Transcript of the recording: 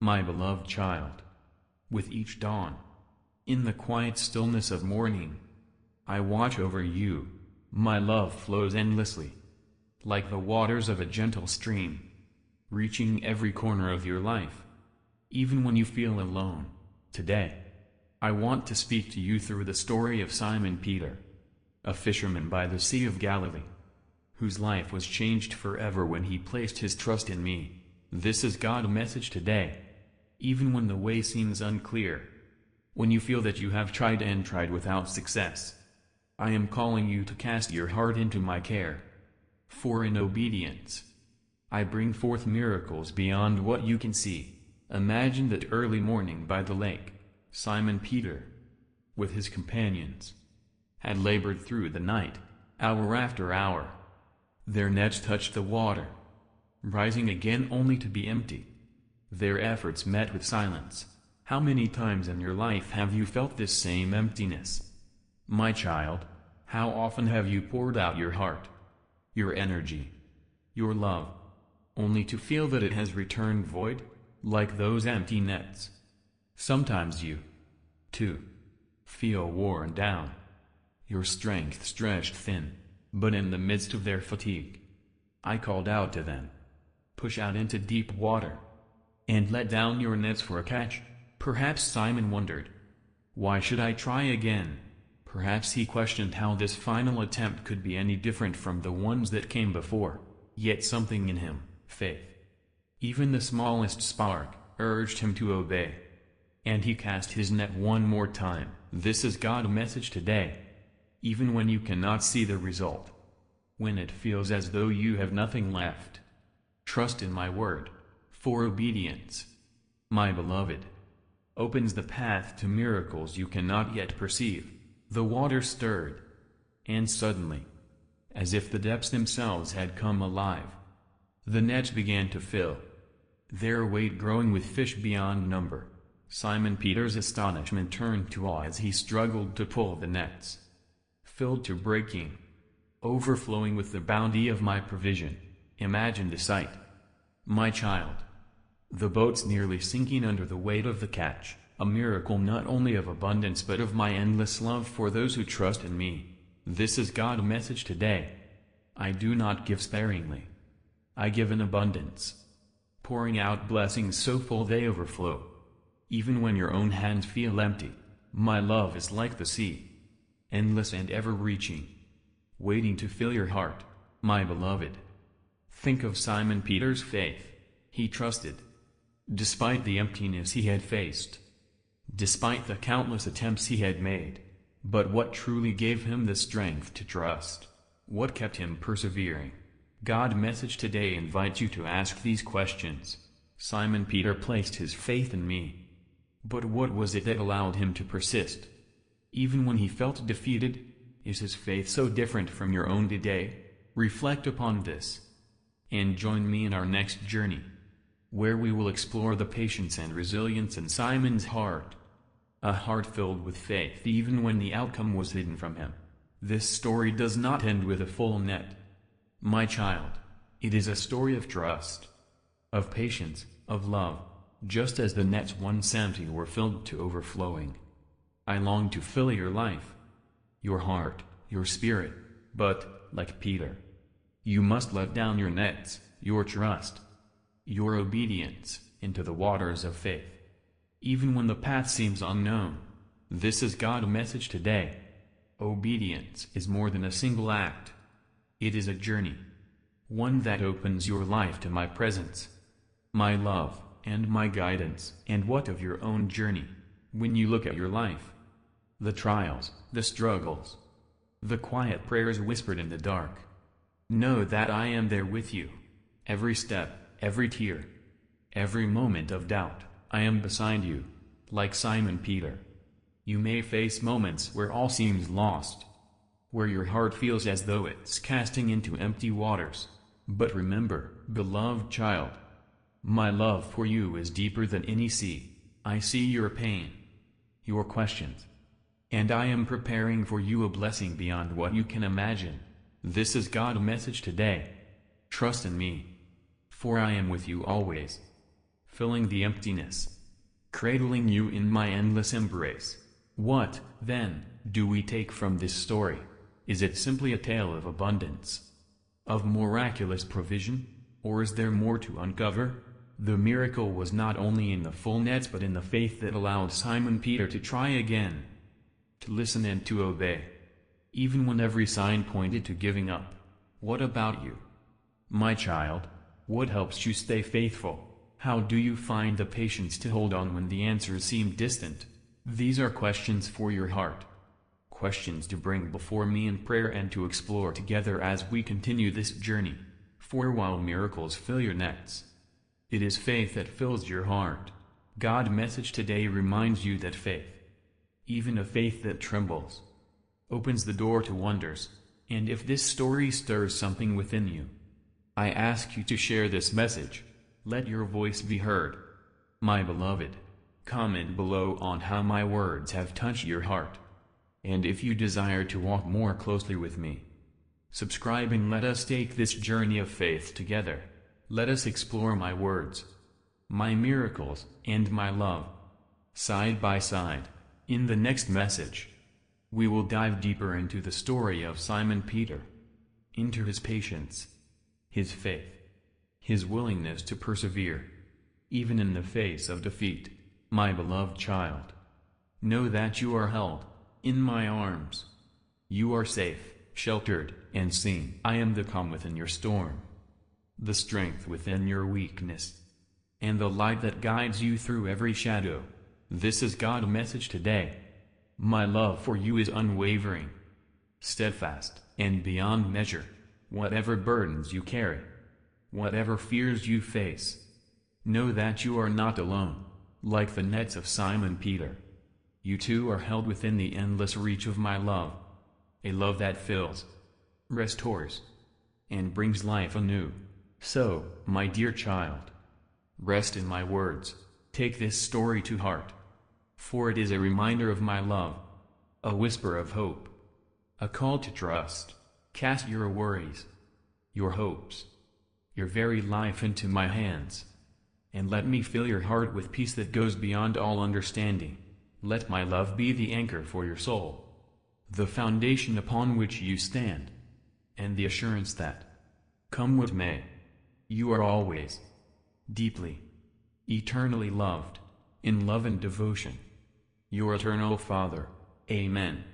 my beloved child. With each dawn, in the quiet stillness of morning, I watch over you. My love flows endlessly, like the waters of a gentle stream, reaching every corner of your life, even when you feel alone. Today, I want to speak to you through the story of Simon Peter, a fisherman by the Sea of Galilee, whose life was changed forever when he placed his trust in me. This is God's message today. Even when the way seems unclear, when you feel that you have tried and tried without success, I am calling you to cast your heart into my care. For in obedience, I bring forth miracles beyond what you can see. Imagine that early morning by the lake, Simon Peter, with his companions, had labored through the night, hour after hour. Their nets touched the water, rising again only to be empty. Their efforts met with silence. How many times in your life have you felt this same emptiness? My child, how often have you poured out your heart, your energy, your love, only to feel that it has returned void, like those empty nets? Sometimes you, too, feel worn down, your strength stretched thin, but in the midst of their fatigue, I called out to them, push out into deep water, and let down your nets for a catch. Perhaps Simon wondered, why should I try again? Perhaps he questioned how this final attempt could be any different from the ones that came before. Yet something in him, faith, even the smallest spark, urged him to obey. And he cast his net one more time. This is God's message today. Even when you cannot see the result, when it feels as though you have nothing left, trust in my word. For obedience, my beloved, opens the path to miracles you cannot yet perceive. The water stirred, and suddenly, as if the depths themselves had come alive, the nets began to fill, their weight growing with fish beyond number. Simon Peter's astonishment turned to awe as he struggled to pull the nets, filled to breaking, overflowing with the bounty of my provision. Imagine the sight, my child. The boats nearly sinking under the weight of the catch, a miracle not only of abundance but of my endless love for those who trust in me. This is God's message today. I do not give sparingly. I give in abundance, pouring out blessings so full they overflow. Even when your own hands feel empty, my love is like the sea, endless and ever-reaching, waiting to fill your heart, my beloved. Think of Simon Peter's faith. He trusted, despite the emptiness he had faced, despite the countless attempts he had made. But what truly gave him the strength to trust? What kept him persevering? God's message today invites you to ask these questions. Simon Peter placed his faith in me. But what was it that allowed him to persist? Even when he felt defeated, is his faith so different from your own today? Reflect upon this, and join me in our next journey, where we will explore the patience and resilience in Simon's heart. A heart filled with faith even when the outcome was hidden from him. This story does not end with a full net, my child. It is a story of trust, of patience, of love. Just as the nets once empty were filled to overflowing, I long to fill your life, your heart, your spirit. But, like Peter, you must let down your nets, your trust, your obedience, into the waters of faith. Even when the path seems unknown. This is God's message today. Obedience is more than a single act. It is a journey, one that opens your life to my presence, my love, and my guidance. And what of your own journey? When you look at your life, the trials, the struggles, the quiet prayers whispered in the dark, know that I am there with you. Every step, every tear, every moment of doubt, I am beside you. Like Simon Peter, you may face moments where all seems lost, where your heart feels as though it's casting into empty waters. But remember, beloved child, my love for you is deeper than any sea. I see your pain, your questions, and I am preparing for you a blessing beyond what you can imagine. This is God's message today. Trust in me, for I am with you always. filling the emptiness, cradling you in my endless embrace. What, then, do we take from this story? Is it simply a tale of abundance, of miraculous provision, or is there more to uncover? The miracle was not only in the full nets but in the faith that allowed Simon Peter to try again, to listen and to obey, even when every sign pointed to giving up. What about you, my child? What helps you stay faithful? How do you find the patience to hold on when the answers seem distant? These are questions for your heart, questions to bring before me in prayer and to explore together as we continue this journey. For while miracles fill your nets, it is faith that fills your heart. God's message today reminds you that faith, even a faith that trembles, opens the door to wonders. And if this story stirs something within you, I ask you to share this message. Let your voice be heard. My beloved, comment below on how my words have touched your heart. And if you desire to walk more closely with me, subscribe and let us take this journey of faith together. Let us explore my words, my miracles, and my love, side by side. In the next message, we will dive deeper into the story of Simon Peter, into his patience, his faith, his willingness to persevere, even in the face of defeat. My beloved child, know that you are held in my arms. You are safe, sheltered, and seen. I am the calm within your storm, the strength within your weakness, and the light that guides you through every shadow. This is God's message today. My love for you is unwavering, steadfast, and beyond measure. Whatever burdens you carry, whatever fears you face, know that you are not alone. Like the nets of Simon Peter, you too are held within the endless reach of my love, a love that fills, restores, and brings life anew. So, my dear child, rest in my words. Take this story to heart, for it is a reminder of my love, a whisper of hope, a call to trust. Cast your worries, your hopes, your very life into my hands, and let me fill your heart with peace that goes beyond all understanding. Let my love be the anchor for your soul, the foundation upon which you stand, and the assurance that, come what may, you are always, deeply, eternally loved, in love and devotion. Your eternal Father. Amen.